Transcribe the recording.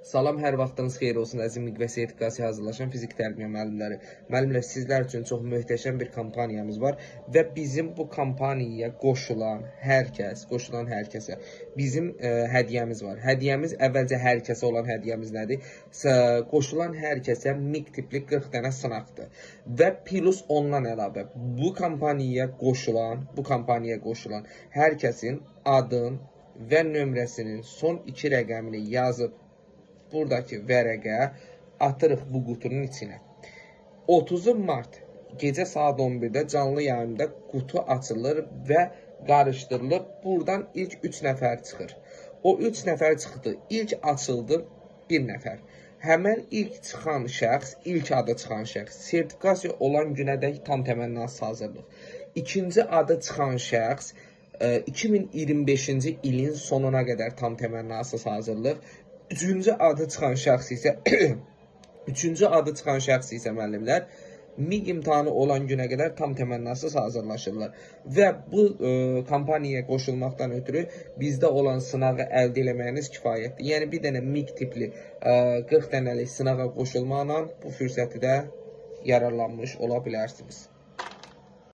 Salam, hər vaxtınız xeyir olsun əziz MİQ və sertifikasiya hazırlaşan fizik tərbiyə müəllimləri. Müəllimlər, sizlər üçün çox möhtəşəm bir kampaniyamız var və bizim bu kampaniyaya qoşulan hər kəsə bizim hədiyyəmiz var. Hədiyyəmiz əvvəlcə hər kəsə olan hədiyyəmiz nədir? Qoşulan hər kəsə MİQ tipli 40 dənə sınaqdır. Və plus ondan əlavə bu kampaniyaya qoşulan hər kəsin adın və nömrəsinin son 2 rəqəmini yazıb buradakı vərəqə atırıq bu qutunun içinə. 30 mart gecə saat 11-də canlı yayımda qutu açılır və qarışdırılıb. Buradan ilk 3 nəfər çıxır. O 3 nəfər çıxdı. İlk açıldı 1 nəfər. Həmən ilk çıxan şəxs, ilk adı çıxan şəxs sertifikasiya olan günədək tam təmənnası hazırlıq. İkinci adı çıxan şəxs 2025-ci ilin sonuna qədər tam təmənnasız hazırlıq. Üçüncü adı çıxan şəxs isə müəllimlər MİQ imtahanı olan günə qədər tam təmənnasız hazırlaşırlar. Və bu kampaniyaya qoşulmaqdan ötürü bizdə olan sınağı əldə eləməyiniz kifayətdir. Yəni bir dənə MİQ tipli 40 dənəlik sınağa qoşulmaqla bu fürsəti də yararlanmış ola bilərsiniz.